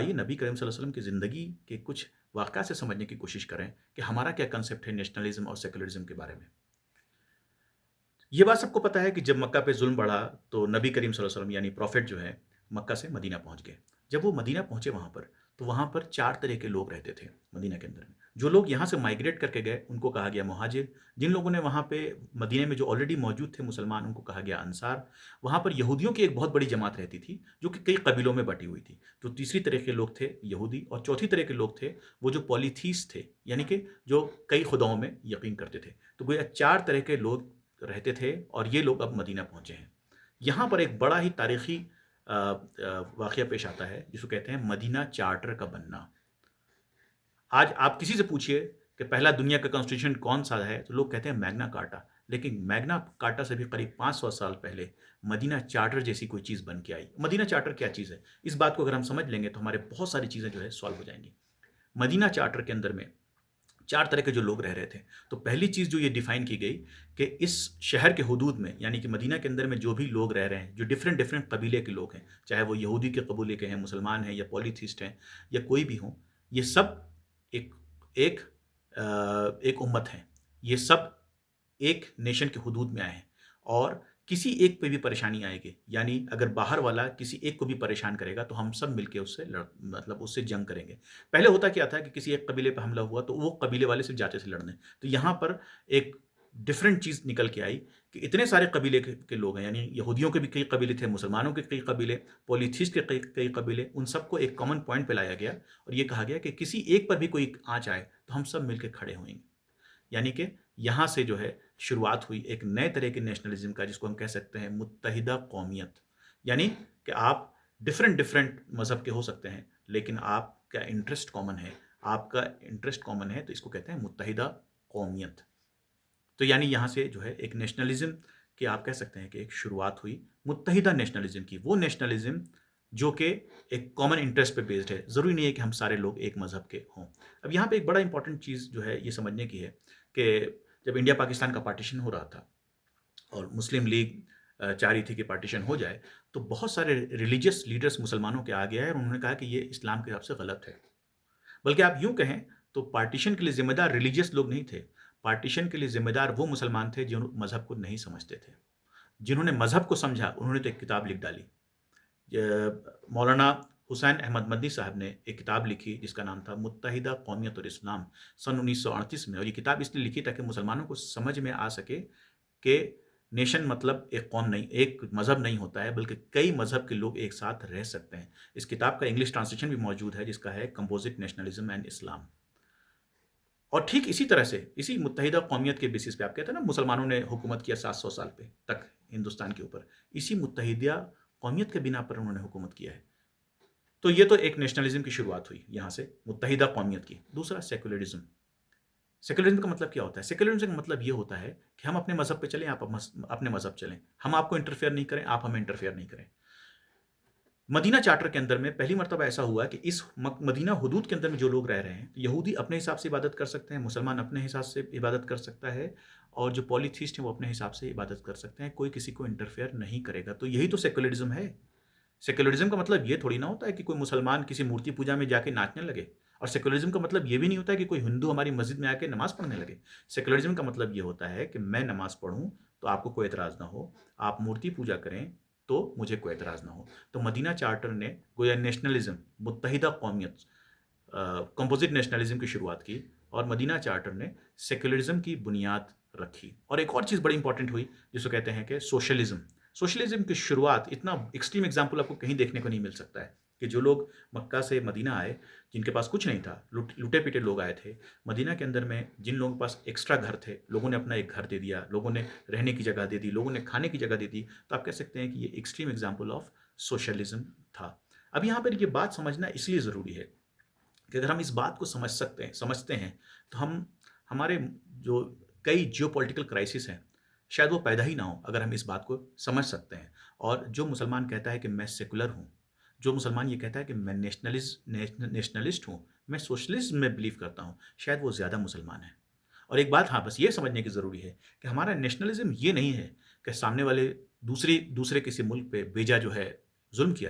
आइए नबी करीम सल्लल्लाहु अलैहि वसल्लम की ज़िंदगी के कुछ वाक़या से समझने की कोशिश करें कि हमारा क्या कंसेप्ट है नेशनलिज़्म और सेकुलरिज़्म के बारे में। ये बात सबको पता है कि जब मक्का पे ज़ुल्म बढ़ा तो नबी करीम सल्लल्लाहु अलैहि वसल्लम यानी प्रॉफ़ेट जो है मक्का से मदीना पहुँच गए। जब वो मदीना पहुँचे वहाँ पर तो वहाँ पर 4 तरह के लोग रहते थे मदीना के अंदर में। जो लोग यहाँ से माइग्रेट करके गए उनको कहा गया मुहाजिर, जिन लोगों ने वहाँ पे मदीने में जो ऑलरेडी मौजूद थे मुसलमान उनको कहा गया अंसार। वहाँ पर यहूदियों की एक बहुत बड़ी जमात रहती थी जो कि कई कबीलों में बटी हुई थी। तो तीसरी तरह के लोग थे यहूदी और चौथी तरह के लोग थे वो जो पॉलीथीस्ट थे यानी कि जो कई खुदाओं में यकीन करते थे। तो गोया 4 तरह के लोग रहते थे और ये लोग अब मदीना पहुँचे हैं। यहाँ पर एक बड़ा ही तारीख़ी वाक़या पेश आता है जिसको कहते हैं मदीना चार्टर का बनना। आज आप किसी से पूछिए कि पहला दुनिया का कॉन्स्टिट्यूशन कौन-सा है, तो लोग कहते हैं मैग्ना कार्टा। लेकिन मैग्ना कार्टा से भी करीब 500 साल पहले मदीना चार्टर जैसी कोई चीज़ बन के आई। मदीना चार्टर क्या चीज़ है? इस बात को अगर हम समझ लेंगे तो हमारे बहुत सारी चीज़ें जो है सॉल्व हो जाएँगी। मदीना चार्टर के अंदर में 4 तरह के जो लोग रह रहे थे। तो पहली चीज़ जो ये डिफ़ाइन की गई कि इस शहर के हुदूद में यानी कि मदीना के अंदर में जो भी लोग रह रहे हैं, जो डिफ़रेंट कबीले के लोग हैं, चाहे वो यहूदी के कबीले के हैं, मुसलमान हैं या पॉलीथीस्ट हैं या कोई भी हों, ये सब एक एक एक उम्मत हैं। ये सब एक नेशन के हुदूद में आए हैं और किसी एक पे भी परेशानी आएगी, यानी अगर बाहर वाला किसी एक को भी परेशान करेगा तो हम सब मिलके उससे मतलब उससे जंग करेंगे। पहले होता क्या था कि किसी एक कबीले पे हमला हुआ तो वो कबीले वाले सिर्फ़ जाते थे लड़ने। तो यहाँ पर एक डिफरेंट चीज़ निकल के आई कि इतने सारे कबीले के लोग हैं, यानी यहूदियों के भी कई कबीले थे, मुसलमानों के कई कबीले, पॉलीथीस्ट के कई कई कबीले, उन सबको एक कॉमन पॉइंट पे लाया गया और ये कहा गया कि किसी एक पर भी कोई आँच आए तो हम सब मिलके खड़े होंगे। यानी कि यहाँ से जो है शुरुआत हुई एक नए तरह के नेशनलिज्म का जिसको हम कह सकते हैं मुत्तहिदा कौमियत। यानी कि आप डिफरेंट मज़हब के हो सकते हैं लेकिन आपका इंटरेस्ट कॉमन है। आपका इंटरेस्ट कॉमन है तो इसको कहते हैं मुत्तहिदा कौमियत। तो यानी यहाँ से जो है एक नेशनलिज्म की आप कह सकते हैं कि एक शुरुआत हुई मुत्तहिदा नेशनलिज्म की। वो नेशनलिज्म जो कि एक कॉमन इंटरेस्ट पे बेस्ड है। ज़रूरी नहीं है कि हम सारे लोग एक मज़हब के हों। अब यहाँ पे एक बड़ा इंपॉर्टेंट चीज़ जो है ये समझने की है कि जब इंडिया पाकिस्तान का पार्टीशन हो रहा था और मुस्लिम लीग चाह रही थी कि पार्टीशन हो जाए, तो बहुत सारे रिलीजियस लीडर्स मुसलमानों के आगे आए और उन्होंने कहा कि ये इस्लाम के हिसाब से गलत है। बल्कि आप यूँ कहें तो पार्टीशन के लिए ज़िम्मेदार रिलीजियस लोग नहीं थे। पार्टीशन के लिए ज़िम्मेदार वो मुसलमान थे जो मज़हब को नहीं समझते थे। जिन्होंने मज़हब को समझा उन्होंने तो एक किताब लिख डाली। मौलाना हुसैन अहमद मदनी साहब ने एक किताब लिखी जिसका नाम था मुत्तहिदा कौमियत और इस्लाम सन 1938 में, और ये किताब इसलिए लिखी ताकि मुसलमानों को समझ में आ सके कि नेशन मतलब एक कौम नहीं, एक मज़हब नहीं होता है, बल्कि कई मज़हब के लोग एक साथ रह सकते हैं। इस किताब का इंग्लिश ट्रांसलेशन भी मौजूद है जिसका है कंपोजिट नेशनलिज्म एंड इस्लाम। और ठीक इसी तरह से इसी मुत्तहिदा कौमियत के बेसिस पे आप कहते हैं ना मुसलमानों ने हुकूमत किया 700 साल पे तक हिंदुस्तान के ऊपर, इसी मुत्तहिदा कौमियत के बिना पर उन्होंने हुकूमत किया है। तो ये तो एक नेशनलिज्म की शुरुआत हुई यहाँ से मुत्तहिदा कौमियत की। दूसरा सेक्युलरिज्म। सेक्युलरिज्म का मतलब क्या होता है? सेक्युलरिज्म का मतलब ये होता है कि हम अपने मज़हब पे चलें, आप अपने मज़हब चलें। हम आपको इंटरफेयर नहीं करें, आप हमें इंटरफेयर नहीं करें। मदीना चार्टर के अंदर में पहली मर्तबा ऐसा हुआ कि इस मदीना हुदूद के अंदर में जो लोग रह रहे हैं, यहूदी अपने हिसाब से इबादत कर सकते हैं, मुसलमान अपने हिसाब से इबादत कर सकता है और जो पॉलीथीस्ट हैं वो अपने हिसाब से इबादत कर सकते हैं। कोई किसी को इंटरफेयर नहीं करेगा। तो यही तो सेक्युलरिज्म है। सेक्युलरिज्म का मतलब ये थोड़ी ना होता है कि कोई मुसलमान किसी मूर्ति पूजा में जाके नाचने लगे, और सेक्युलरिज्म का मतलब ये भी नहीं होता है कि कोई हिंदू हमारी मस्जिद में आके नमाज़ पढ़ने लगे। सेक्युलरिज्म का मतलब ये होता है कि मैं नमाज़ पढ़ूँ तो आपको कोई एतराज़ ना हो, आप मूर्ति पूजा करें तो मुझे कोई एतराज़ ना हो। तो मदीना चार्टर ने गोया नेशनलिज्म, मुत्तहिदा कौमियत, कंपोजिट नेशनलिज्म की शुरुआत की और मदीना चार्टर ने सेक्युलरिज्म की बुनियाद रखी। और एक और चीज़ बड़ी इंपॉर्टेंट हुई जिसको कहते हैं कि सोशलिज्म। सोशलिज्म की शुरुआत इतना एक्सट्रीम एग्जाम्पल आपको कहीं देखने को नहीं मिल सकता है कि जो लोग मक्का से मदीना आए, जिनके पास कुछ नहीं था, लुटे पिटे लोग आए थे मदीना के अंदर में, जिन लोगों के पास एक्स्ट्रा घर थे, लोगों ने अपना एक घर दे दिया, लोगों ने रहने की जगह दे दी, लोगों ने खाने की जगह दे दी। तो आप कह सकते हैं कि ये एक्सट्रीम एग्जाम्पल ऑफ सोशलिज्म था। अब यहाँ पर ये बात समझना इसलिए ज़रूरी है कि अगर हम इस बात को समझते हैं तो हम हमारे जो कई जियोपॉलिटिकल क्राइसिस हैं शायद वो पैदा ही ना हो अगर हम इस बात को समझ सकते हैं। और जो मुसलमान कहता है कि मैं सेकुलर हूँ, जो मुसलमान ये कहता है कि मैं नेशनलिस्ट हूँ, मैं सोशलिज्म में बिलीव करता हूँ, शायद वो ज़्यादा मुसलमान है। और एक बात हाँ बस ये समझने की ज़रूरी है कि हमारा नेशनलिज्म ये नहीं है कि सामने वाले दूसरे किसी मुल्क पे बेजा जो है जुल्म किया जाए।